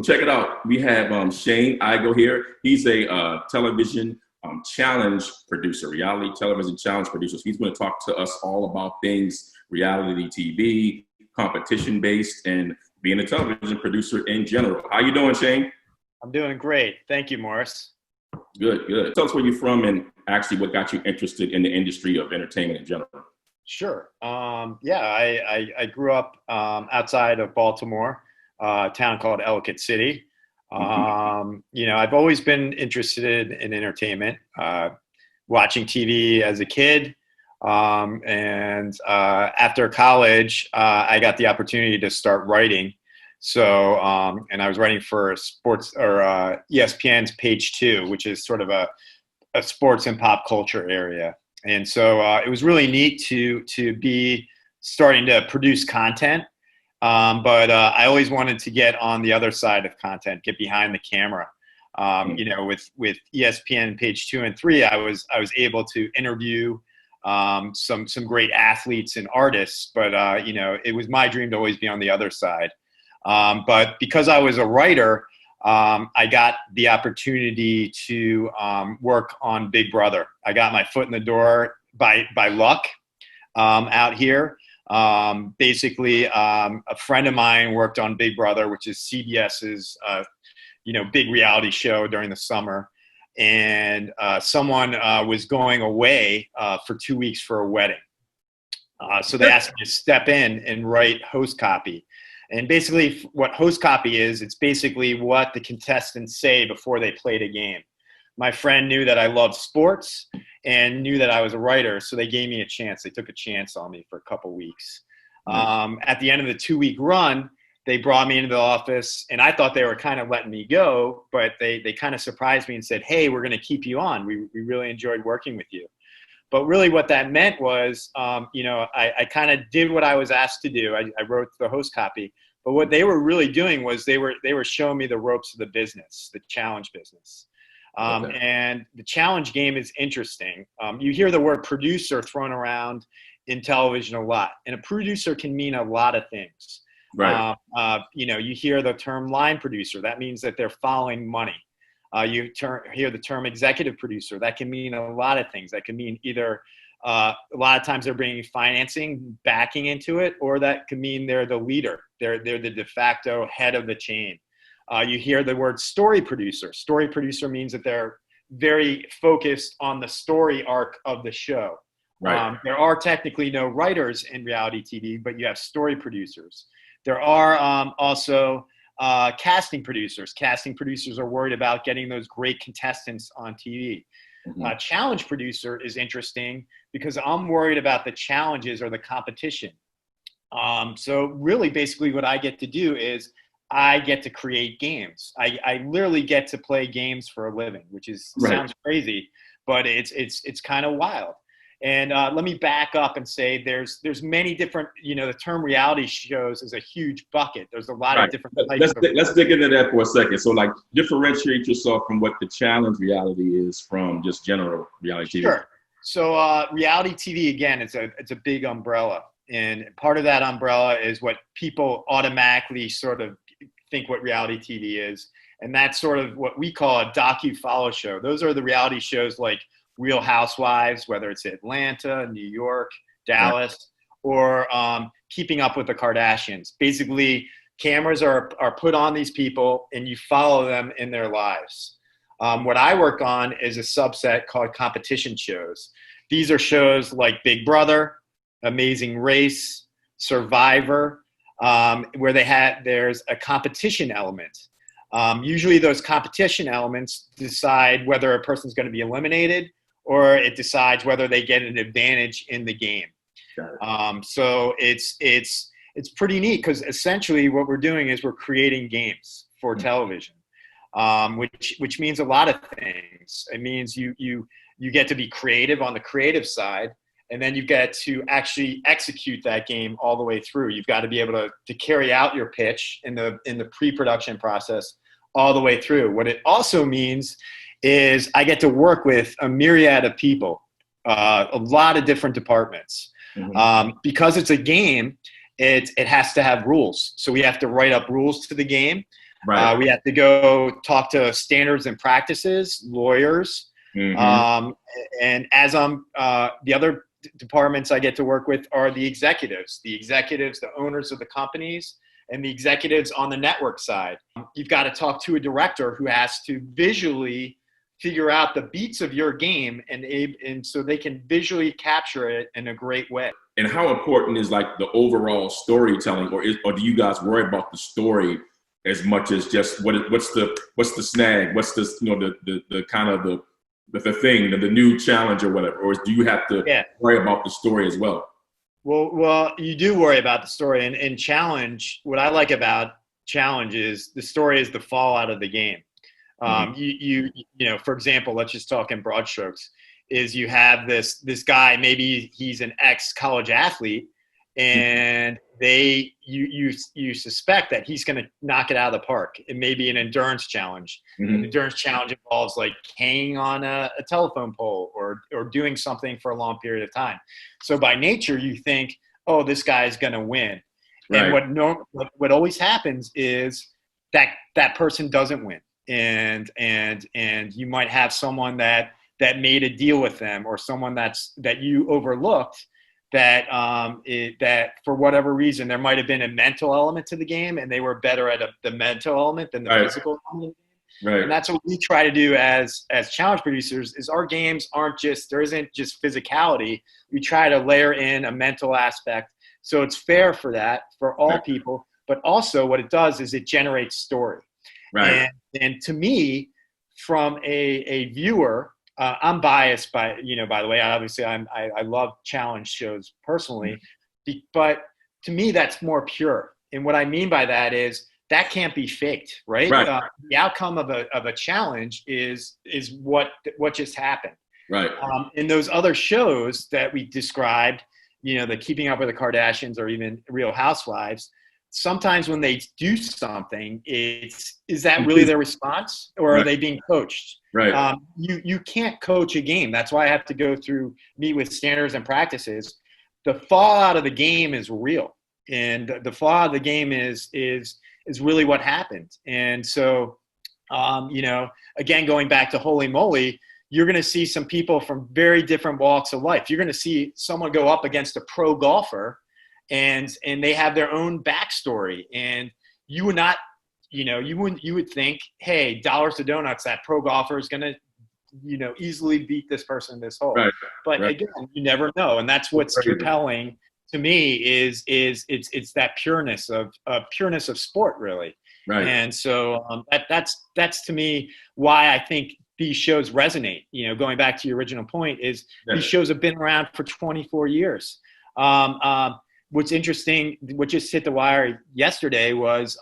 So check it out. We have Shane Igoe here. He's a television challenge producer, reality television challenge producer. So he's going to talk to us all about things reality TV, competition based, and being a television producer in general. How you doing, Shane? I'm doing great. Thank you, Morris. Good, good. Tell us where you're from and actually what got you interested in the industry of entertainment in general. Sure. I grew up outside of Baltimore, a town called Ellicott City. I've always been interested in entertainment, watching TV as a kid. After college, I got the opportunity to start writing. And I was writing for sports or ESPN's Page 2, which is sort of a sports and pop culture area. And so it was really neat to be starting to produce content. But I always wanted to get on the other side of content, get behind the camera. With ESPN Page 2 and 3, I was able to interview some great athletes and artists. But it was my dream to always be on the other side. But because I was a writer, I got the opportunity to work on Big Brother. I got my foot in the door by luck out here. Basically, a friend of mine worked on Big Brother, which is CBS's big reality show during the summer. And someone was going away for 2 weeks for a wedding. So they asked me to step in and write host copy. And basically what host copy is, it's basically what the contestants say before they played a game. My friend knew that I loved sports and knew that I was a writer, so they gave me a chance. They took a chance on me for a couple weeks. At the end of the 2-week run, they brought me into the office, and I thought they were kind of letting me go, but they kind of surprised me and said, "Hey, we're going to keep you on. We really enjoyed working with you." But really what that meant was, I kind of did what I was asked to do. I wrote the host copy. But what they were really doing was they were showing me the ropes of the business, the challenge business. Okay. And the challenge game is interesting. You hear the word producer thrown around in television a lot. And a producer can mean a lot of things. Right. You hear the term line producer. That means that they're following money. You hear the term executive producer. That can mean a lot of things. That can mean either a lot of times they're bringing financing, backing into it, or that could mean they're the leader. They're the de facto head of the chain. You hear the word story producer. Story producer means that they're very focused on the story arc of the show. Right. There are technically no writers in reality TV, but you have story producers. There are also casting producers. Casting producers are worried about getting those great contestants on TV. Challenge producer is interesting because I'm worried about the challenges or the competition. So really basically what I get to do is I get to create games. I literally get to play games for a living, which sounds crazy, but it's kind of wild. And let me back up and say there's many different, the term reality shows is a huge bucket. There's a lot of different types. Let's dig into that for a second. So like differentiate yourself from what the challenge reality is from just general reality TV. Sure. So reality TV, again, it's a big umbrella. And part of that umbrella is what people automatically sort of think what reality TV is. And that's sort of what we call a docu-follow show. Those are the reality shows like Real Housewives, whether it's Atlanta, New York, Dallas, or Keeping Up with the Kardashians. Basically, cameras are put on these people and you follow them in their lives. What I work on is a subset called competition shows. These are shows like Big Brother, Amazing Race, Survivor, where there's a competition element. Usually those competition elements decide whether a person's going to be eliminated or it decides whether they get an advantage in the game. So it's pretty neat because essentially what we're doing is we're creating games for television, which means a lot of things. It means you get to be creative on the creative side, and then you get to actually execute that game all the way through. You've got to be able to carry out your pitch in the pre-production process all the way through. What it also means is I get to work with a myriad of people, a lot of different departments. Because it's a game, it has to have rules. So we have to write up rules to the game. Right. We had to go talk to standards and practices, lawyers. And as I'm, the other departments I get to work with are the executives, the owners of the companies, and the executives on the network side. You've got to talk to a director who has to visually figure out the beats of your game and so they can visually capture it in a great way. And how important is like the overall storytelling, or do you guys worry about the story as much as just what's the snag, what's the the kind of the thing, the new challenge or whatever, or do you have to worry about the story as well? Well, you do worry about the story, and challenge. What I like about challenge is the story is the fallout of the game. You know, for example, let's just talk in broad strokes. Is you have this guy, maybe he's an ex-college athlete, and you suspect that he's going to knock it out of the park. It may be an endurance challenge. An endurance challenge involves like hanging on a telephone pole or doing something for a long period of time. So by nature, you think, oh, this guy is going to win. Right. And what always happens is that person doesn't win. And you might have someone that made a deal with them, or someone that you overlooked, that for whatever reason there might have been a mental element to the game, and they were better at the mental element than the physical element. Right. And that's what we try to do as challenge producers. Is our games there isn't just physicality. We try to layer in a mental aspect, so it's fair for all people. But also, what it does is it generates story. Right. And to me, from a viewer, I'm biased by the way, obviously I love challenge shows personally, but to me, that's more pure. And what I mean by that is that can't be faked, right? The outcome of a challenge is what just happened. Right. In those other shows that we described, the Keeping Up with the Kardashians or even Real Housewives, sometimes when they do something, is that really their response, or are they being coached? Right. You can't coach a game. That's why I have to meet with standards and practices. The fallout of the game is real, and the fallout of the game is really what happened. And so, again, going back to Holy Moly, you're going to see some people from very different walks of life. You're going to see someone go up against a pro golfer, and they have their own backstory, and you would not, you would think, hey, dollars to donuts, that pro golfer is going to, easily beat this person in this hole. Right. But again, you never know. And that's what's compelling to me is it's that pureness of sport, really. Right. And so that's to me why I think these shows resonate. Going back to your original point is these shows have been around for 24 years. What's interesting, what just hit the wire yesterday was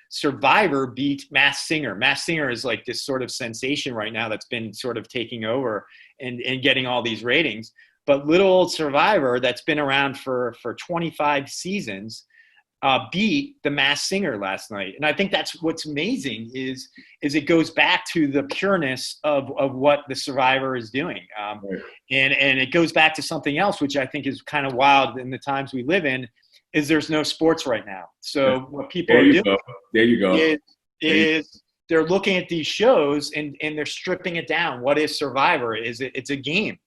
Survivor beat Masked Singer. Masked Singer is like this sort of sensation right now that's been sort of taking over and getting all these ratings. But little old Survivor that's been around for 25 seasons beat the Masked Singer last night. And I think that's what's amazing is it goes back to the pureness of what the Survivor is doing. And it goes back to something else, which I think is kind of wild in the times we live in, is there's no sports right now. So what people are doing is they're looking at these shows and they're stripping it down. What is Survivor? It's a game.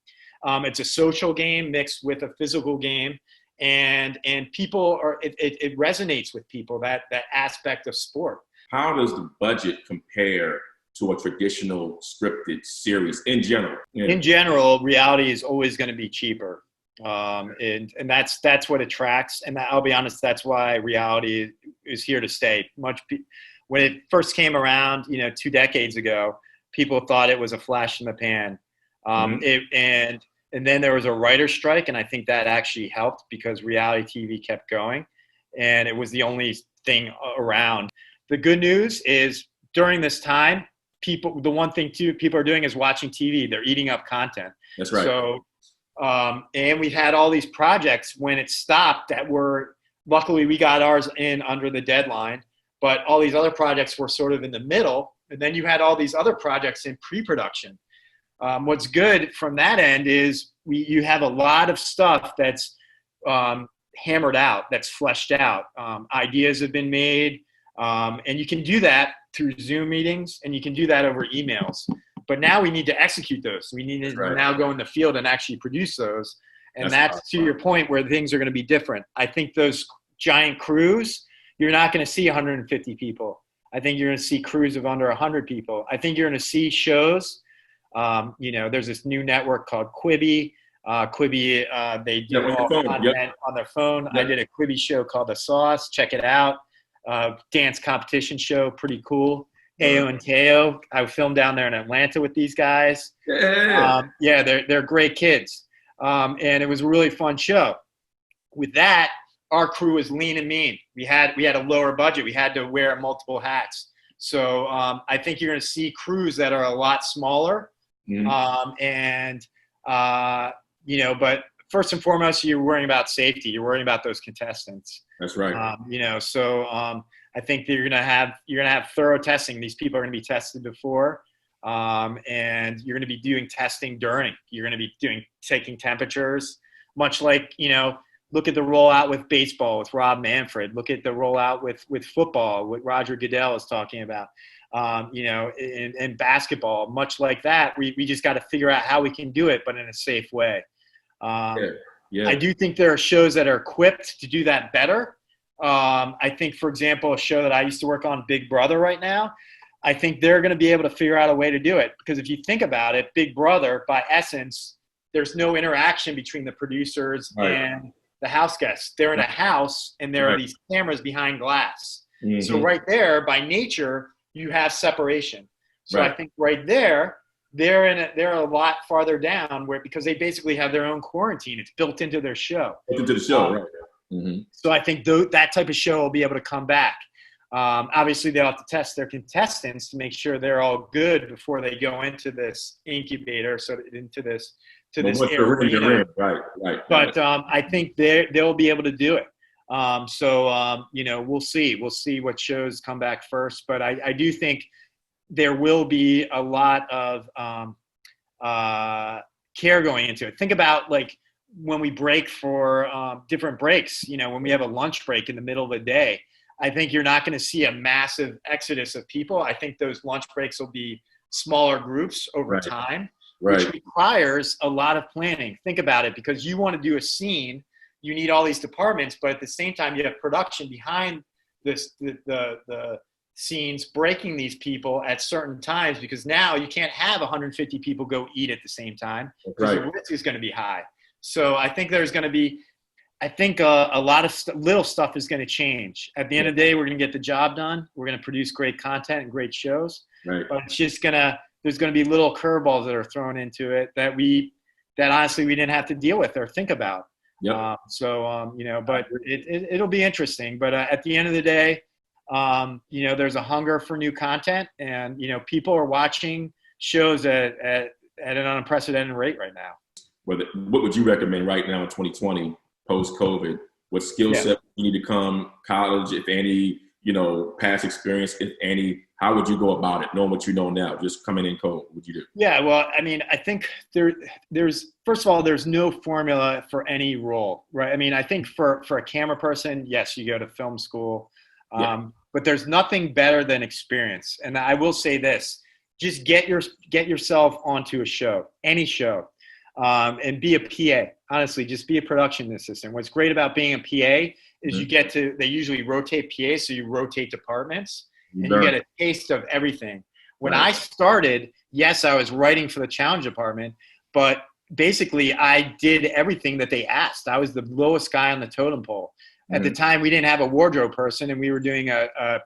It's a social game mixed with a physical game. And people it resonates with people, that aspect of sport. How does the budget compare to a traditional scripted series in general? In general, reality is always going to be cheaper. And that's what attracts. And I'll be honest, that's why reality is here to stay. When it first came around, 2 decades ago, people thought it was a flash in the pan. And then there was a writer's strike, and I think that actually helped because reality TV kept going, and it was the only thing around. The good news is during this time, the one thing too people are doing is watching TV. They're eating up content. That's right. So, and we had all these projects when it stopped that were, luckily we got ours in under the deadline, but all these other projects were sort of in the middle, and then you had all these other projects in pre-production. What's good from that end is you have a lot of stuff that's hammered out, that's fleshed out. Ideas have been made, and you can do that through Zoom meetings, and you can do that over emails. But now we need to execute those. We need to now go in the field and actually produce those. And that's to your point where things are going to be different. I think those giant crews, you're not going to see 150 people. I think you're going to see crews of under 100 people. I think you're going to see shows. There's this new network called Quibi. Quibi, they do all content on their phone. I did a Quibi show called The Sauce. Check it out. Dance competition show, pretty cool. Ao and Teo. I filmed down there in Atlanta with these guys. They're great kids. And it was a really fun show. With that, our crew was lean and mean. We had a lower budget. We had to wear multiple hats. So I think you're going to see crews that are a lot smaller. But first and foremost, you're worrying about safety. You're worrying about those contestants. That's right. I think that you're gonna have thorough testing. These people are gonna be tested before, and you're gonna be doing testing during. You're gonna be taking temperatures, much like look at the rollout with baseball with Rob Manfred. Look at the rollout with football, what Roger Goodell is talking about. In basketball, much like that, we just got to figure out how we can do it, but in a safe way. I do think there are shows that are equipped to do that better. I think, for example, a show that I used to work on, Big Brother right now, I think they're going to be able to figure out a way to do it. Because if you think about it, Big Brother, by essence, there's no interaction between the producers and the house guests. They're in a house, and there are these cameras behind glass. So right there, by nature, you have separation. So I think right there, they're a lot farther down because they basically have their own quarantine. It's built into their show. So I think that type of show will be able to come back. Obviously, they'll have to test their contestants to make sure they're all good before they go into this incubator, into this area. But I think they'll be able to do it. We'll see. We'll see what shows come back first. But I do think there will be a lot of care going into it. Think about when we break for different breaks, when we have a lunch break in the middle of the day, I think you're not going to see a massive exodus of people. I think those lunch breaks will be smaller groups over time, which requires a lot of planning. Think about it, because you want to do a scene, you need all these departments, but at the same time, you have production behind the scenes breaking these people at certain times, because now you can't have 150 people go eat at the same time because the risk is going to be high. So I think there's going to be, a lot of little stuff is going to change. At the end of the day, we're going to get the job done. We're going to produce great content and great shows. But it's just there's going to be little curveballs that are thrown into it that honestly we didn't have to deal with or think about. But it'll be interesting. But at the end of the day, there's a hunger for new content, and people are watching shows at an unprecedented rate right now. What would you recommend right now in 2020, post-COVID? What skill set you need to come? College, if any, past experience, if any. How would you go about it, knowing what you know now? Just coming in cold, what would you do? Yeah, well, I mean, I think there's first of all, there's no formula for any role, right? I mean, I think for a camera person, yes, you go to film school, but there's nothing better than experience. And I will say this: just get yourself onto a show, any show. And be a PA. Honestly, just be a production assistant. What's great about being a PA is they usually rotate PAs, so you rotate departments, and you get a taste of everything. When I started, yes, I was writing for the challenge department, but basically I did everything that they asked. I was the lowest guy on the totem pole. At the time, we didn't have a wardrobe person, and we were doing a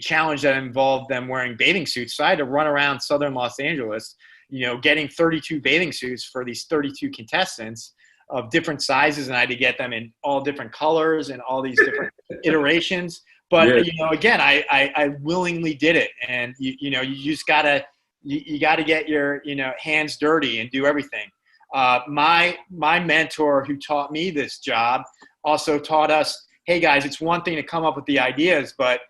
challenge that involved them wearing bathing suits. So I had to run around southern Los Angeles, getting 32 bathing suits for these 32 contestants of different sizes, and I had to get them in all different colors and all these different iterations. But again, I willingly did it, and you just gotta get your hands dirty and do everything. My mentor, who taught me this job, also taught us, hey guys, it's one thing to come up with the ideas, but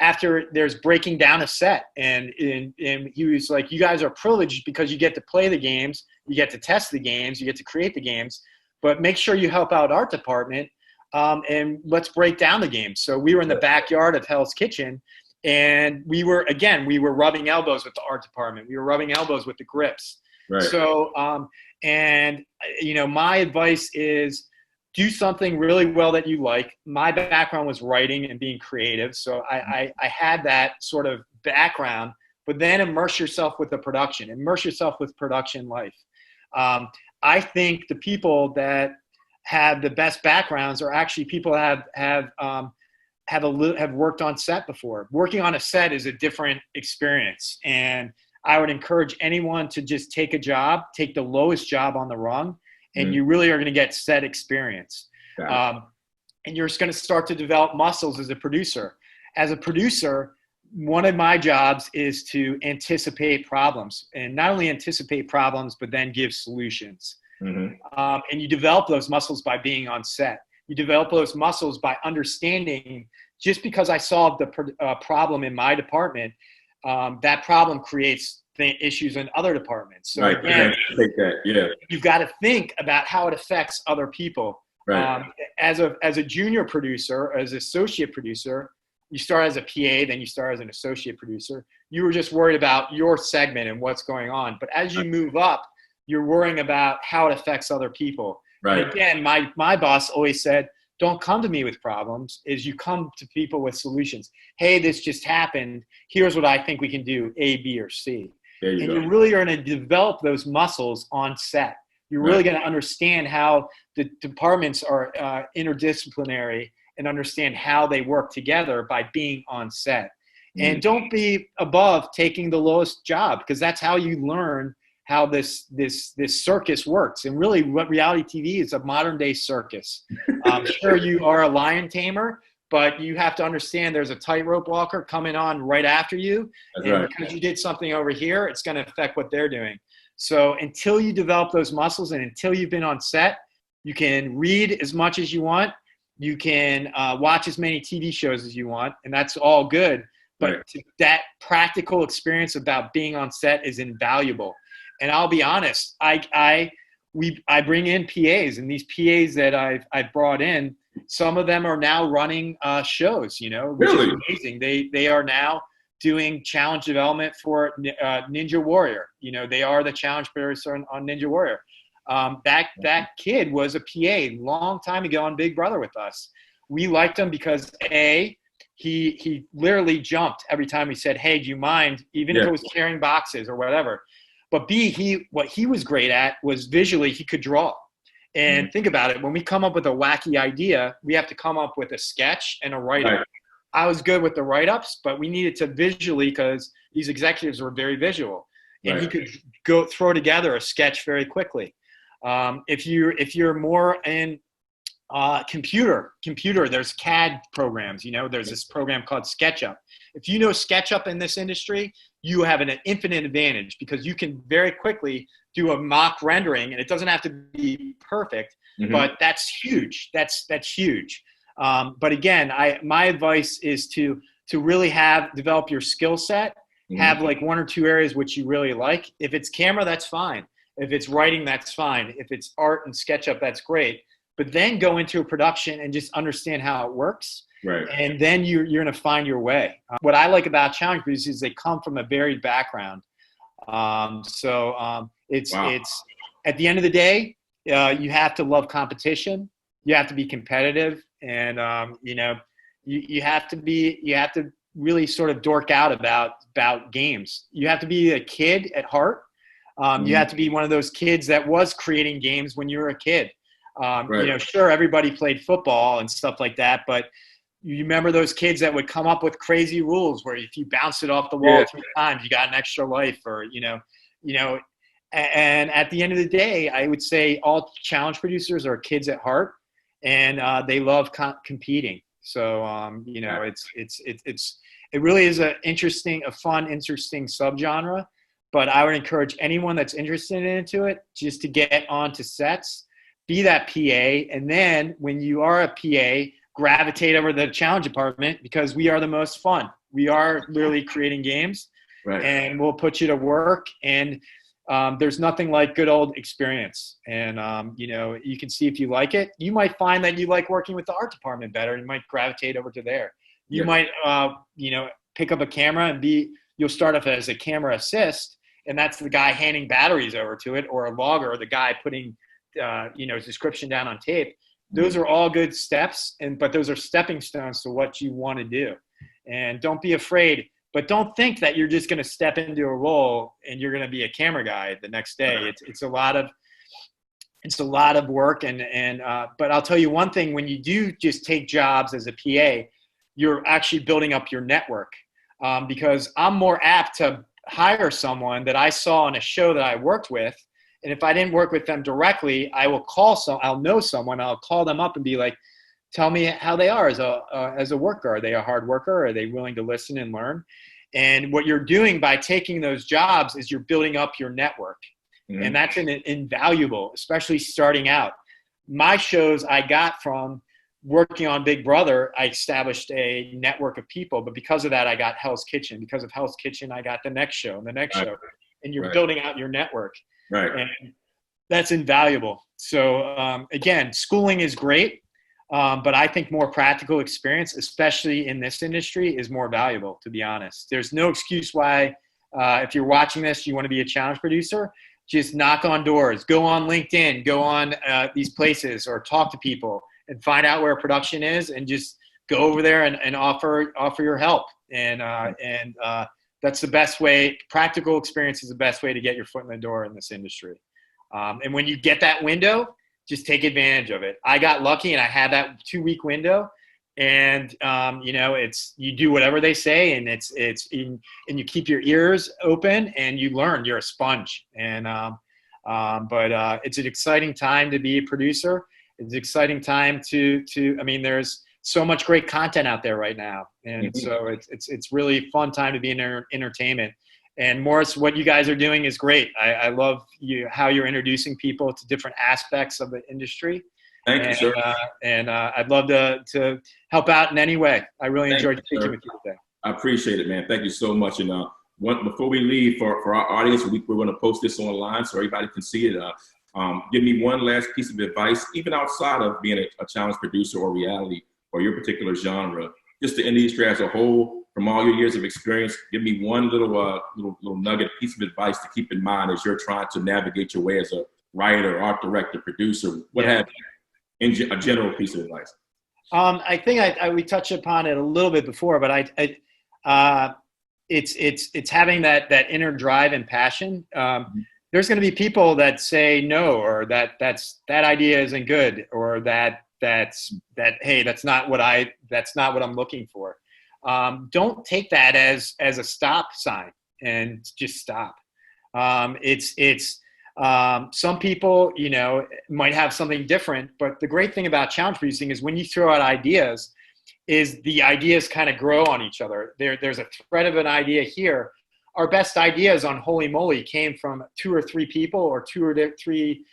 after there's breaking down a set, and he was like, you guys are privileged because you get to play the games, you get to test the games, you get to create the games, but make sure you help out art department and let's break down the game. So we were in the backyard of Hell's Kitchen, and we were rubbing elbows with the art department. We were rubbing elbows with the grips. Right. So, and my advice is do something really well that you like. My background was writing and being creative. So I had that sort of background, but then immerse yourself with the production, immerse yourself with production life. I think the people that have the best backgrounds are actually people that have worked on set before. Working on a set is a different experience. And I would encourage anyone to just take a job, take the lowest job on the rung, and you really are going to get set experience. And you're just going to start to develop muscles as a producer. As a producer, one of my jobs is to anticipate problems, and not only anticipate problems, but then give solutions. And you develop those muscles by being on set. You develop those muscles by understanding, just because I solved the problem in my department, that problem creates issues in other departments. So again, you've got to think about how it affects other people. As a junior producer, as an associate producer, you start as a PA, then you start as an associate producer. You were just worried about your segment and what's going on. But as you move up, you're worrying about how it affects other people. And again, my boss always said, don't come to me with problems, is you come to people with solutions. Hey, this just happened. Here's what I think we can do, A, B, or C. And you really are going to develop those muscles on set. You're really going to understand how the departments are interdisciplinary and understand how they work together by being on set. And don't be above taking the lowest job, because that's how you learn how this circus works. And really what reality TV is, a modern day circus. Sure, you are a lion tamer, but you have to understand there's a tightrope walker coming on right after you. Because you did something over here, it's going to affect what they're doing. So until you develop those muscles and until you've been on set, you can read as much as you want. You can watch as many TV shows as you want, and that's all good. But that practical experience about being on set is invaluable. And I'll be honest, I bring in PAs, and these PAs that I've brought in, some of them are now running shows, which is amazing. They are now doing challenge development for Ninja Warrior. They are the challenge producer on Ninja Warrior. That kid was a PA long time ago on Big Brother with us. We liked him because he literally jumped every time we said, hey, do you mind, even if it was carrying boxes or whatever. But B, what he was great at was visually he could draw. And think about it, when we come up with a wacky idea, we have to come up with a sketch and a write-up. I was good with the write-ups, but we needed to visually, because these executives were very visual. And he could go throw together a sketch very quickly. If you're more in computer, there's CAD programs. There's this program called SketchUp. If you know SketchUp in this industry, you have an infinite advantage, because you can very quickly do a mock rendering, and it doesn't have to be perfect, but that's huge. That's huge. But again, my advice is to really develop your skill set, have like one or two areas which you really like. If it's camera, that's fine. If it's writing, that's fine. If it's art and SketchUp, that's great. But then go into a production and just understand how it works. And then you're going to find your way. What I like about challenge producers is they come from a varied background. It's at the end of the day, you have to love competition. You have to be competitive, and you have to really sort of dork out about games. You have to be a kid at heart. You have to be one of those kids that was creating games when you were a kid. Sure, everybody played football and stuff like that, but you remember those kids that would come up with crazy rules where if you bounced it off the wall 3 times, you got an extra life, or and at the end of the day, I would say all challenge producers are kids at heart, and they love competing. So it really is a fun, interesting subgenre. But I would encourage anyone that's interested into it just to get onto sets, be that PA, and then when you are a PA, gravitate over the challenge department, because we are the most fun. We are literally creating games, and we'll put you to work. And there's nothing like good old experience. And, you can see if you like it. You might find that you like working with the art department better. You might gravitate over to there. You might, pick up a camera and you'll start off as a camera assist, and that's the guy handing batteries over to it, or a logger, or the guy putting, description down on tape. Those are all good steps, but those are stepping stones to what you want to do. And don't be afraid, but don't think that you're just going to step into a role and you're going to be a camera guy the next day. It's a lot of work. But I'll tell you one thing: when you do just take jobs as a PA, you're actually building up your network. Because I'm more apt to hire someone that I saw on a show that I worked with. And if I didn't work with them directly, I'll know someone, I'll call them up and be like, tell me how they are as a worker. Are they a hard worker? Are they willing to listen and learn? And what you're doing by taking those jobs is you're building up your network. Mm-hmm. And that's invaluable, especially starting out. My shows I got from working on Big Brother. I established a network of people, but because of that, I got Hell's Kitchen. Because of Hell's Kitchen, I got the next show and the next show. And you're building out your network. Right. And that's invaluable. So again, schooling is great, but I think more practical experience, especially in this industry, is more valuable, to be honest. There's no excuse why, if you're watching this, you want to be a challenge producer, just knock on doors, go on LinkedIn, go on these places, or talk to people and find out where production is, and just go over there and offer your help. And that's the best way. Practical experience is the best way to get your foot in the door in this industry. And when you get that window, just take advantage of it. I got lucky and I had that 2-week window, and you do whatever they say, and and you keep your ears open and you learn. You're a sponge. But it's an exciting time to be a producer. It's an exciting time there's so much great content out there right now. And so it's really fun time to be in entertainment. And Morris, what you guys are doing is great. I love how you're introducing people to different aspects of the industry. Thank you, sir. I'd love to help out in any way. I really enjoyed speaking with you today. I appreciate it, man. Thank you so much. And before we leave, for our audience, we're going to post this online so everybody can see it. Give me one last piece of advice, even outside of being a challenge producer or reality or your particular genre, just the industry as a whole. From all your years of experience, give me one little nugget, piece of advice to keep in mind as you're trying to navigate your way as a writer, art director, producer, what have you, in a general piece of advice. I think we touched upon it a little bit before, but it's having that inner drive and passion. There's going to be people that say no, or that idea isn't good, or hey, that's not what I'm looking for. Don't take that as a stop sign and just stop. Some people, might have something different, but the great thing about challenge producing is when you throw out ideas, is the ideas kind of grow on each other. There's a thread of an idea here. Our best ideas on Holy Moly came from 2 or 3 people, or 2 or 3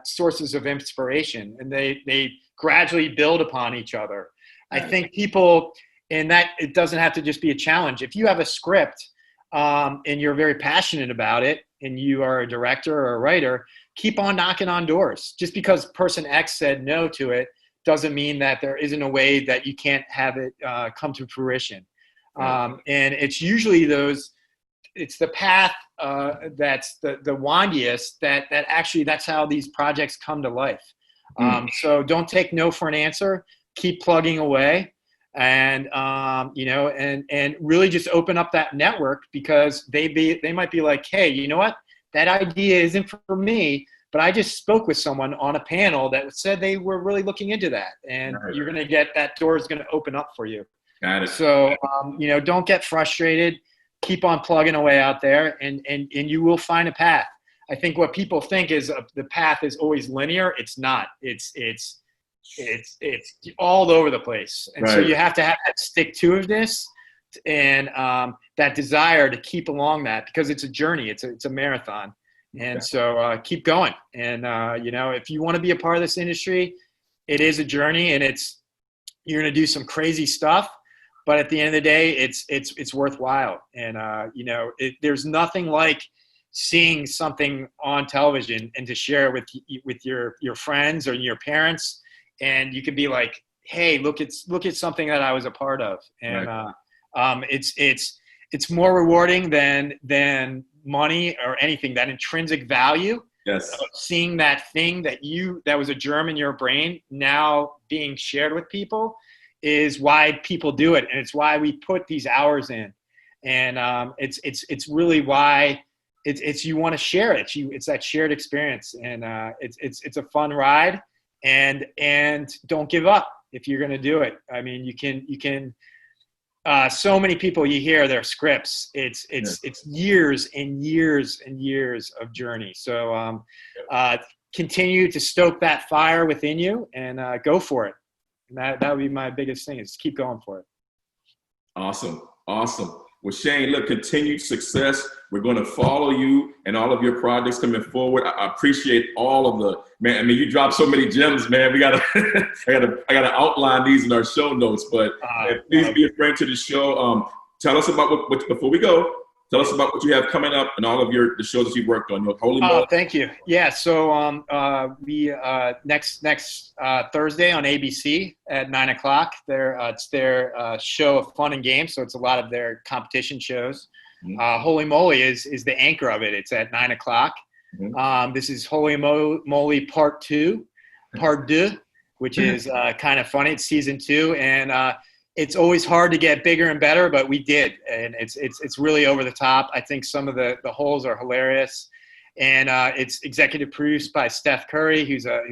sources of inspiration, and they gradually build upon each other. I think people, and that it doesn't have to just be a challenge. If you have a script and you're very passionate about it, and you are a director or a writer, keep on knocking on doors. Just because person X said no to it doesn't mean that there isn't a way that you can't have it come to fruition. And it's usually it's the path that's the windiest that actually that's how these projects come to life. So don't take no for an answer. Keep plugging away, and and really just open up that network, because they might be like, hey, you know what, that idea isn't for me, but I just spoke with someone on a panel that said they were really looking into that, and you're going to get that door is going to open up for you. Got it. So don't get frustrated. Keep on plugging away out there, and you will find a path. I think what people think is the path is always linear. It's not. It's all over the place. And so you have to have that stick-to-itiveness and that desire to keep along that, because it's a journey. It's a marathon. And so keep going. And, if you want to be a part of this industry, it is a journey, and you're going to do some crazy stuff. But at the end of the day, it's worthwhile. And, there's nothing like seeing something on television and to share it with your friends or your parents, and you could be like, hey, look at something that I was a part of. And it's more rewarding than money or anything. That intrinsic value of seeing that thing that was a germ in your brain now being shared with people is why people do it, and it's why we put these hours in. And it's really why it's you want to share it. It's that shared experience, and it's a fun ride. And don't give up if you're going to do it. I mean, you can. So many people you hear their scripts. It's years and years and years of journey. So continue to stoke that fire within you and go for it. And that would be my biggest thing, is keep going for it. Awesome. Well, Shane, look, continued success. We're going to follow you and all of your projects coming forward. I appreciate all of the, man. I mean, you dropped so many gems, man. We gotta, I gotta outline these in our show notes. But please be a friend to the show. Tell us about what before we go. Tell us about what you have coming up and all of the shows that you've worked on. Holy Moly. Thank you. Yeah. So we next Thursday on ABC at 9:00. It's their show of fun and games. So it's a lot of their competition shows. Mm-hmm. Holy Moly is the anchor of it. It's at 9:00. Mm-hmm. This is Holy Moly Part 2, which is kind of funny. It's season 2, and it's always hard to get bigger and better, but we did, and it's really over the top. I think some of the holes are hilarious, and it's executive produced by Steph Curry, who's a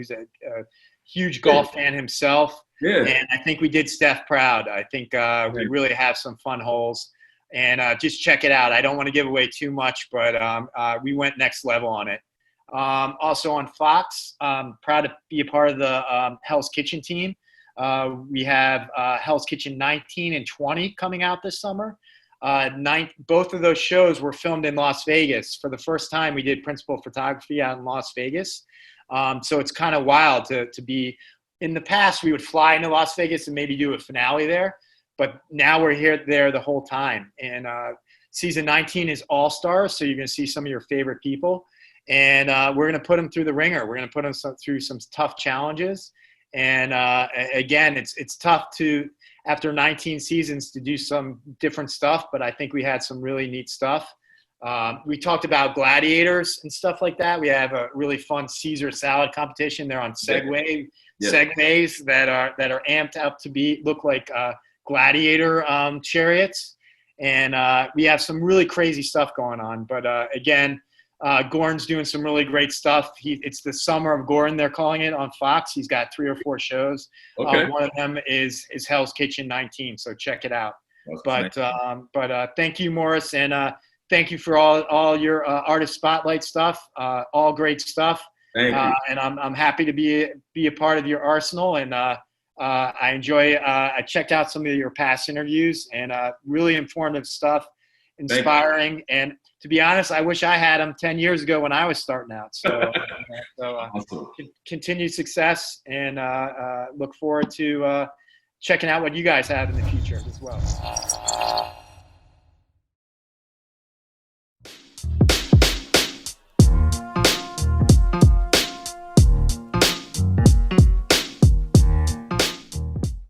huge golf fan himself. Yeah. And I think we did Steph proud. I think we really have some fun holes, and just check it out. I don't want to give away too much, but we went next level on it. Also on Fox, proud to be a part of the Hell's Kitchen team. We have Hell's Kitchen 19 and 20 coming out this summer. Both of those shows were filmed in Las Vegas. For the first time, we did principal photography out in Las Vegas. So it's kind of wild to be – in the past, we would fly into Las Vegas and maybe do a finale there. But now we're there the whole time. And season 19 is all-stars, so you're going to see some of your favorite people. And we're going to put them through the ringer. We're going to put them through some tough challenges. And again, it's tough to, after 19 seasons, to do some different stuff, but I think we had some really neat stuff. We talked about gladiators and stuff like that. We have a really fun Caesar salad competition. They're on segways that are amped up to look like gladiator chariots. And we have some really crazy stuff going on. But again, Gordon's doing some really great stuff. It's the Summer of Gordon, they're calling it, on Fox. He's got 3 or 4 shows. Okay. One of them is Hell's Kitchen 19, so check it out. But thank you, Morris, and thank you for all your artist spotlight stuff. All great stuff. Thank you. And I'm happy to be a part of your arsenal. And I enjoy. I checked out some of your past interviews, and really informative stuff, inspiring. And to be honest, I wish I had them 10 years ago when I was starting out. So, awesome. Continued success, and look forward to checking out what you guys have in the future as well.